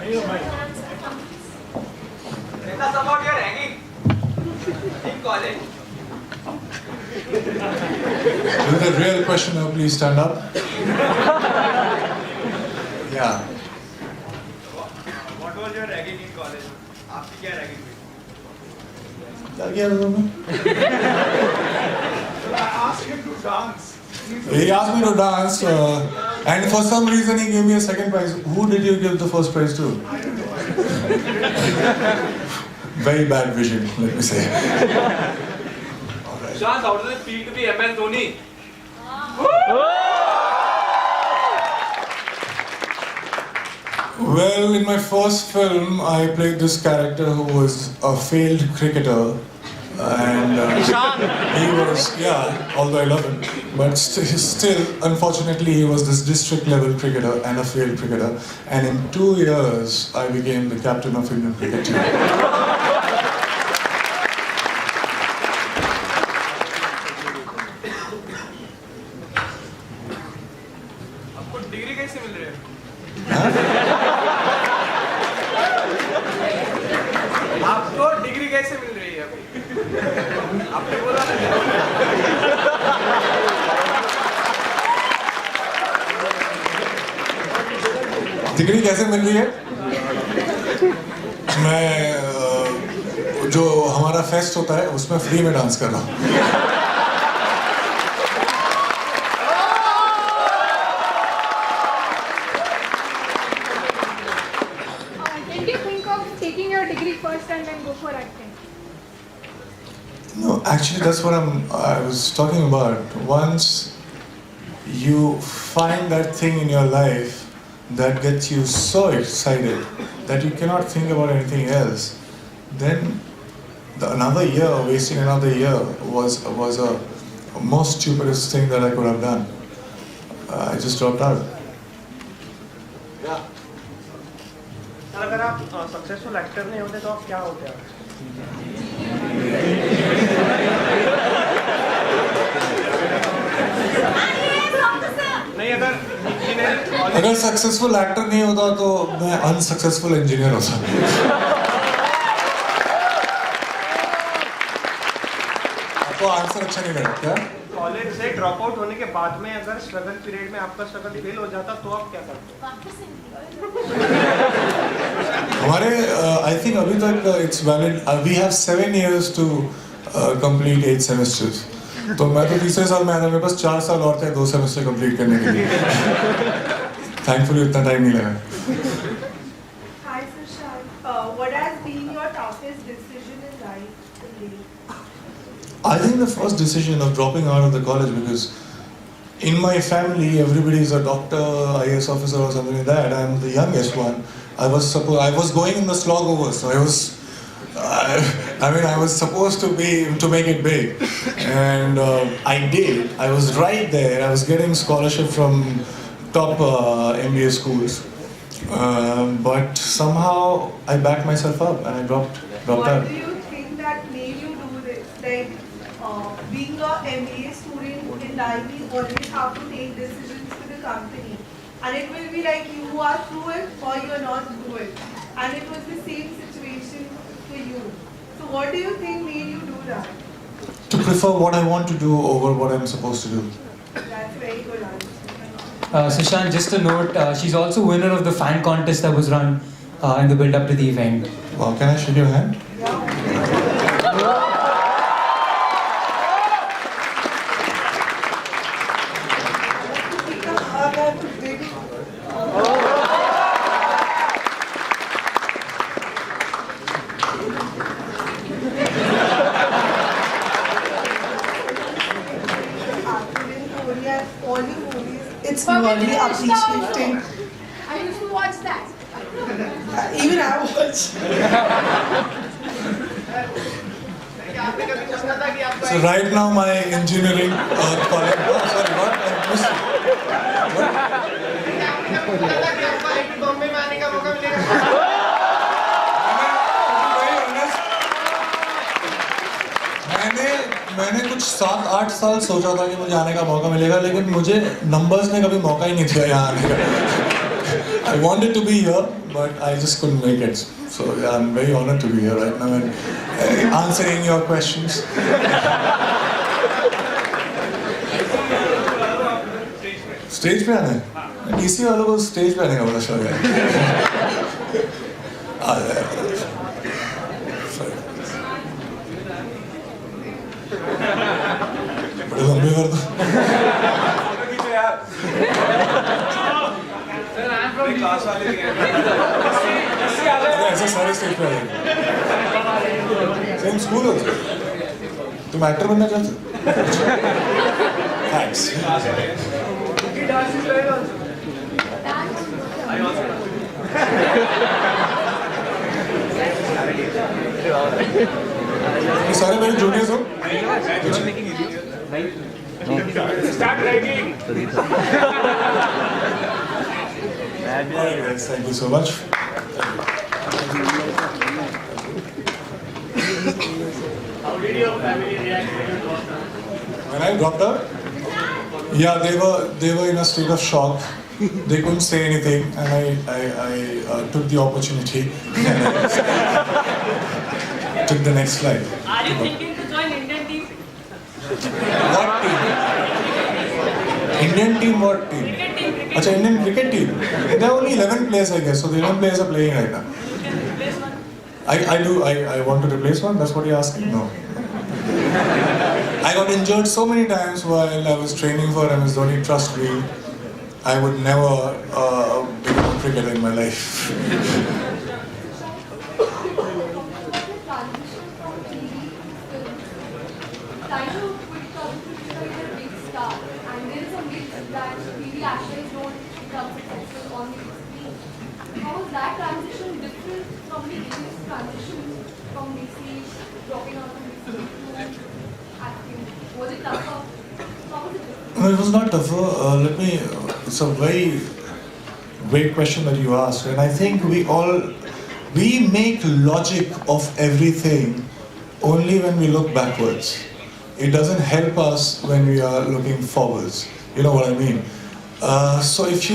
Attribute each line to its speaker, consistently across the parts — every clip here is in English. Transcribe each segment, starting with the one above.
Speaker 1: Tell us about your ragging in college.
Speaker 2: With a real question, now please stand up. Yeah.
Speaker 1: What was your ragging in college? आपकी क्या ragging हुई?
Speaker 2: क्या किया तुमने?
Speaker 1: I asked him to dance.
Speaker 2: He asked me to dance, and for some reason he gave me a second prize. Who did you give the first prize to? Very bad vision, let me say.
Speaker 1: Shant, how does it feel to be MS Dhoni?
Speaker 2: Well, in my first film, I played this character who was a failed cricketer, and he was, although I love him, but still, unfortunately, he was this district level cricketer and a failed cricketer. And in 2 years, I became the captain of Indian cricket team.
Speaker 1: आपको degree कैसे मिल रही है? आपको degree कैसे मिल रही है अभी? आपने बोला ना।
Speaker 2: डिग्री कैसे मिल रही है? मैं जो हमारा फेस्ट होता है उसमें फ्री में डांस कर रहा हूँ.
Speaker 3: Did you think of taking your degree first and then go for acting?
Speaker 2: No, actually, that's what I was talking about. Once you find that thing in your life that gets you so excited that you cannot think about anything else, then wasting another year was a most stupidest thing that I could have done. I just dropped out.
Speaker 4: अगर आप successful actor नहीं होते तो आप क्या होते हैं? नहीं,
Speaker 2: अगर सक्सेसफुल एक्टर नहीं होता तो मैं अनसक्सेसफुल इंजीनियर होता. आपको आंसर अच्छा नहीं लगा क्या?
Speaker 4: कॉलेज से ड्रॉप आउट होने के बाद में अगर स्ट्रगल पीरियड में आपका स्ट्रगल फेल हो जाता तो आप क्या करते?
Speaker 2: हमारे आई थिंक अभी तक it's valid. We have 7 years to complete 8 semesters. तो मैं तो तीसरे साल में आया था. मेरे पास 4 साल और थे 2 सेमेस्टर कंप्लीट करने के लिए. थैंकफुली उतना टाइम नहीं लगा.
Speaker 5: Hi Sushant, what has been your toughest decision in life to date?
Speaker 2: I think the first decision of dropping out of the college, because in my family everybody is a doctor, IAS officer or something like that. I'm the youngest one. I was going in the slog over, so I was supposed to make it big, and I did. I was right there. I was getting scholarship from top MBA schools, but somehow I backed myself up and I dropped
Speaker 5: What
Speaker 2: out.
Speaker 5: do you think that made you do this? Like being a MBA student in life, we always have to take decisions for the company, and it will be like you are through it or you are not through it, and it was the same situation for you. So what do you think made you do that?
Speaker 2: To prefer what I want to do over what I'm supposed to do.
Speaker 5: That's a very good answer.
Speaker 6: Sushant, just a note, she's also winner of the fan contest that was run in the build-up to the event.
Speaker 2: Wow, can I shake your hand?
Speaker 5: It's really appreciating.
Speaker 3: I used to watch that.
Speaker 5: Even I watch.
Speaker 2: So right now my engineering college. Oh, sorry, what? I missed it. मैंने कुछ 7-8 साल सोचा था कि मुझे आने का मौका मिलेगा, लेकिन मुझे नंबर्स ने कभी मौका ही नहीं दिया यहाँ आने का. I wanted to be here, but I just couldn't make it. So yeah, I'm very honored to be here right now and answering your questions. Stage पे आना है? DC वालों को स्टेज पे आने का बड़ा शौक है। आ जाए। बड़े लंबे कर दो।
Speaker 1: क्लास वाले भी हैं।
Speaker 2: अरे ऐसे सारे स्टेज पे आ जाएंगे। सेम स्कूल होता है। तुम एक्टर बनना चाहते हो? Thanks. ये सारे मेरे जूनियर्स हो?
Speaker 1: Start writing.
Speaker 2: Alright guys, thank you so much.
Speaker 1: How did your family react when you dropped out?
Speaker 2: When I dropped out, yeah, they were in a state of shock. They couldn't say anything, and I took the opportunity and I took the next flight.
Speaker 7: Are you thinking to join Indian team?
Speaker 2: What team? Indian team? What team?
Speaker 7: Cricket team, cricket.
Speaker 2: Achha, Indian cricket team. There are only 11 players, I guess. So the 11 players are playing right now.
Speaker 7: You can replace one.
Speaker 2: I want to replace one. That's what you're asking? No. I got injured so many times while I was training for MS Dhoni. Trust me, I would never become a cricketer in my life.
Speaker 3: Transition from TV to film. Trying to quit competition with a big star, and there is a myth that TV actors don't become successful on the screen. How is that transition different from the previous transition from basically dropping out of music to acting? Was it tougher? How was it different?
Speaker 2: No, it was not tougher. It's a very great question that you asked, and I think we make logic of everything only when we look backwards. It doesn't help us when we are looking forwards. You know what I mean? So if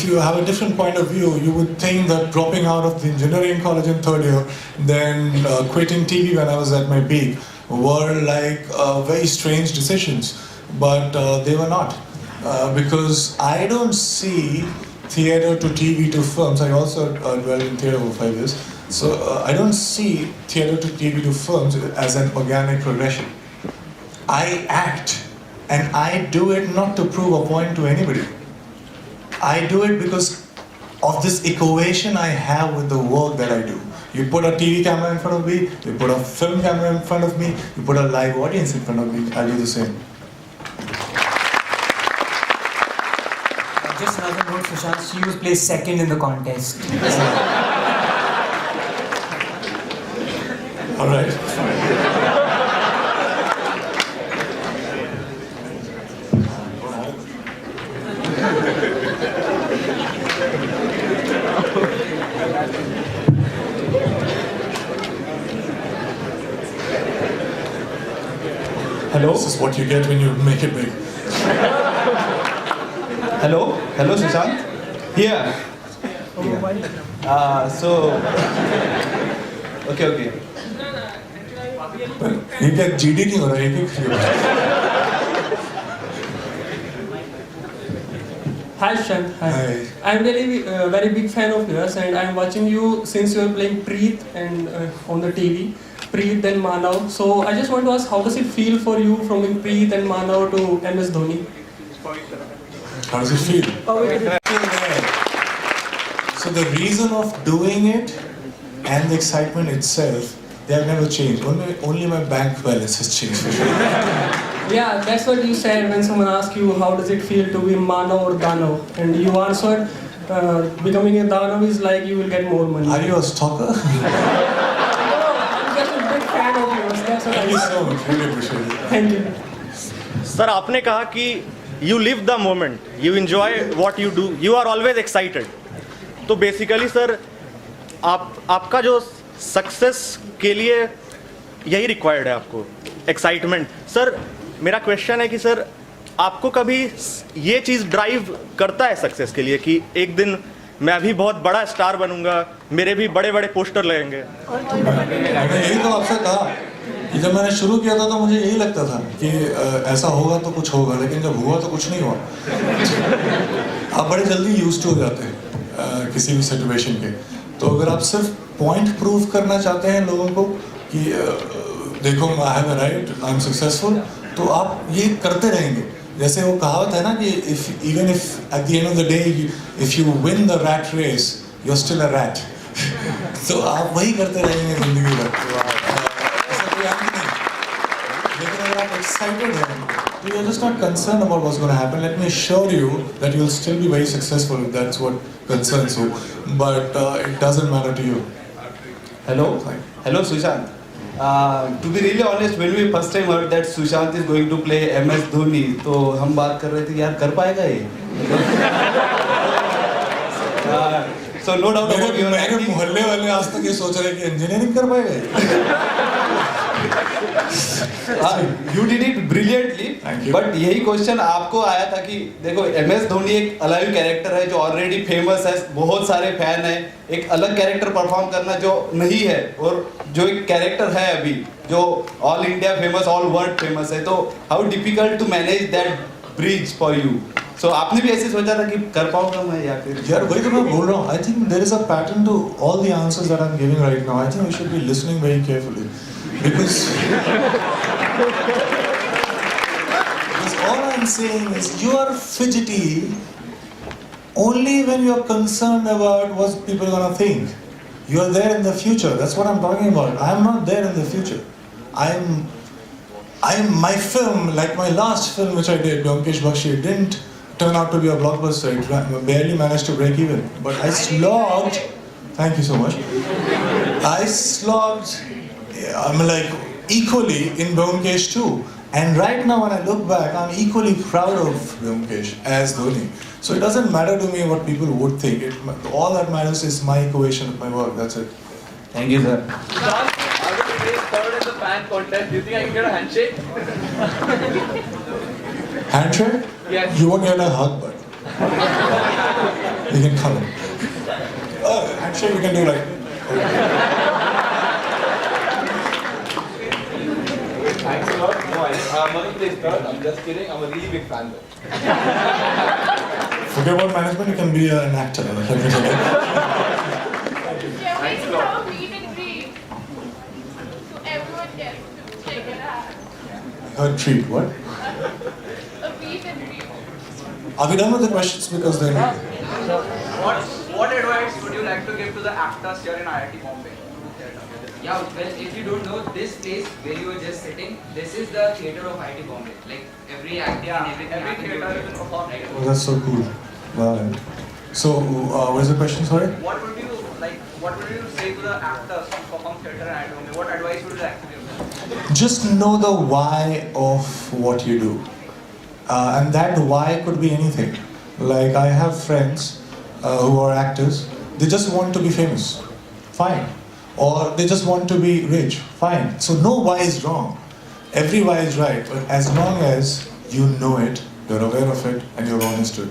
Speaker 2: you have a different point of view, you would think that dropping out of the engineering college in third year, then quitting TV when I was at my peak, were like very strange decisions. But they were not. Because I don't see theatre to TV to films. I also dwelled in theatre for 5 years. So I don't see theatre to TV to films as an organic progression. I act, and I do it not to prove a point to anybody. I do it because of this equation I have with the work that I do. You put a TV camera in front of me, you put a film camera in front of me, you put a live audience in front of me, I'll do the same.
Speaker 6: Just another note, Sushant, she was placed second in the contest.
Speaker 2: All right.
Speaker 8: Hello?
Speaker 2: This is what you get when you make it big.
Speaker 8: Hello? Hello, Sushant? Here. Okay.
Speaker 2: ये क्या GD नहीं हो रहा है
Speaker 9: Hi Sushant.
Speaker 2: Hi.
Speaker 9: I'm really very big fan of yours, and I'm watching you since you are playing Preet and on the TV. Preet then Manav. So I just want to ask, how does it feel for you from being Preet and Manav to MS Dhoni?
Speaker 2: How does it feel? So the reason of doing it and the excitement itself, they have never changed. Only my bank balance has changed for sure.
Speaker 9: Yeah, that's what you said when someone asked you how does it feel to be Manav or Danav, and you answered becoming a Danav is like you will get more money.
Speaker 2: Are you a stalker?
Speaker 9: I'm just a big fan of yours. That's what I
Speaker 2: Thank you
Speaker 9: said.
Speaker 2: so much. Really appreciate it.
Speaker 9: Thank you.
Speaker 10: Sir आपने कहा कि you live the moment, you enjoy what you do, you are always excited. तो basically sir आपका जो success के लिए यही required है आपको, एक्साइटमेंट. सर मेरा क्वेश्चन है कि सर आपको कभी ये चीज़ ड्राइव करता है सक्सेस के लिए कि एक दिन मैं भी बहुत बड़ा स्टार बनूंगा, मेरे भी बड़े बड़े पोस्टर लगेंगे।
Speaker 2: मैंने यही तो आपसे कहा कि जब मैंने शुरू किया था तो मुझे यही लगता था कि ऐसा होगा तो कुछ होगा, लेकिन जब हुआ तो कुछ नहीं हुआ। आप बड़े जल्दी यूज्ड हो जाते हैं किसी भी सिचुएशन के। तो अगर आप सिर्फ पॉइंट प्रूव करना चाहते हैं लोगों को कि देखो I have a right, I am successful, तो आप ये करते रहेंगे। जैसे वो कहावत है ना कि even if at the end of the day if you win the rat race you are still a rat. तो आप वही करते रहेंगे जिंदगी भर। ऐसा कोई अंत नहीं। लेकिन अगर आप एक्साइटेड हैं, you are just not concerned about what's going to happen. Let me assure you that you will still be very successful if that's what concerns you. But it doesn't matter to you.
Speaker 8: Hello? Hello, Sushant. To be really honest, when we first time heard that Sushant is going to play MS Dhoni, तो हम बात कर रहे थे यार कर पाएगा ये? So no doubt about your
Speaker 2: मेरे मोहल्ले वाले आज तक ये सोच रहे हैं कि इंजीनियरिंग कर पाएगा ये?
Speaker 8: You did it brilliantly.
Speaker 2: Thank you.
Speaker 8: But यही क्वेश्चन आपको आया था कि देखो MS धोनी एक अलाइव कैरेक्टर है जो ऑलरेडी फेमस है, बहुत सारे फैन है। एक अलग कैरेक्टर परफॉर्म करना जो नहीं है और जो एक कैरेक्टर है अभी जो all India famous, all world famous है, तो how difficult to manage that bridge for you? So आपने भी ऐसे सोचा था कि कर पाऊंगा मैं या फिर?
Speaker 2: यार वही तो मैं बोल रहा हूँ। I think there is a pattern to all the answers that I'm giving right now. I think we should be listening very carefully. Because all I'm saying is you are fidgety only when you're concerned about what people are gonna think. You are there in the future. That's what I'm talking about. I'm not there in the future. My film, like my last film which I did, Vyomkesh Bakshi, didn't turn out to be a blockbuster. It barely managed to break even. But I slogged. Thank you so much. I slogged. I'm like equally in Vyomkesh too. And right now when I look back, I'm equally proud of Vyomkesh as Dhoni. So it doesn't matter to me what people would think. All that matters is my equation of my work. That's it.
Speaker 8: Thank you, sir.
Speaker 1: John, I will place third in the fan contest. Do you think I can get a handshake?
Speaker 2: Handshake?
Speaker 1: Yes.
Speaker 2: You won't get a hug, but you can come in. Handshake we can do like.
Speaker 1: Thanks a lot. No, I'm going to place third. I'm just kidding. I'm a really big fan though.
Speaker 2: Forget about management, you can be an actor.
Speaker 3: Yeah, we should have a meet and greet. So everyone gets to check it out.
Speaker 2: Her treat, what?
Speaker 3: A meet and greet.
Speaker 2: Are we done with the questions? Because then.
Speaker 1: What advice would you like to give to the actors here in IIT Bombay?
Speaker 11: Yeah, well, if you don't know, this place where you were just sitting, this is the theatre of IIT Bombay. Like every acting and everything.
Speaker 1: Every theatre is performed.
Speaker 11: Right.
Speaker 2: Oh, that's so cool. Wow. So, what is the question? Sorry.
Speaker 1: What would you say to the actors who perform theatre in IIT Bombay? What advice would you like to give them?
Speaker 2: Just know the why of what you do. And that why could be anything. Like, I have friends who are actors, they just want to be famous. Fine. Or they just want to be rich. Fine. So no why is wrong. Every why is right. But as long as you know it, you're aware of it, and you're honest to it.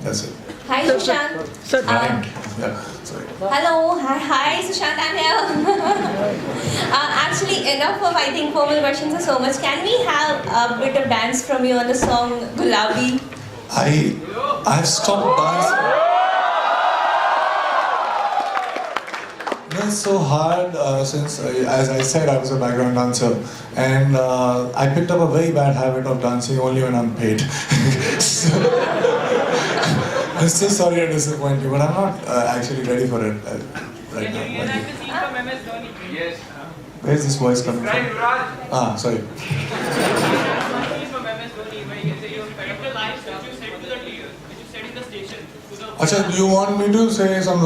Speaker 2: That's it.
Speaker 12: Hi Sushant.
Speaker 2: Yeah, sorry.
Speaker 12: Hello. Hi Sushant, I'm here. Actually, enough of I think formal questions or so much. Can we have a bit of dance from you on the song Gulabi?
Speaker 2: I've stopped dancing. It's so hard since, as I said, I was a background dancer, and I picked up a very bad habit of dancing only when I'm paid. So, I'm so sorry to disappoint you, but I'm not actually ready for it right now.
Speaker 7: Can you reenact the scene from MS Dhoni?
Speaker 1: Yes.
Speaker 2: Where's this voice coming
Speaker 1: Right,
Speaker 2: from?
Speaker 1: Raj.
Speaker 2: Sorry.
Speaker 7: Scene from MS Dhoni where you say your the lines which you said to the which you said in the station to the
Speaker 2: Acha, do you want me to say some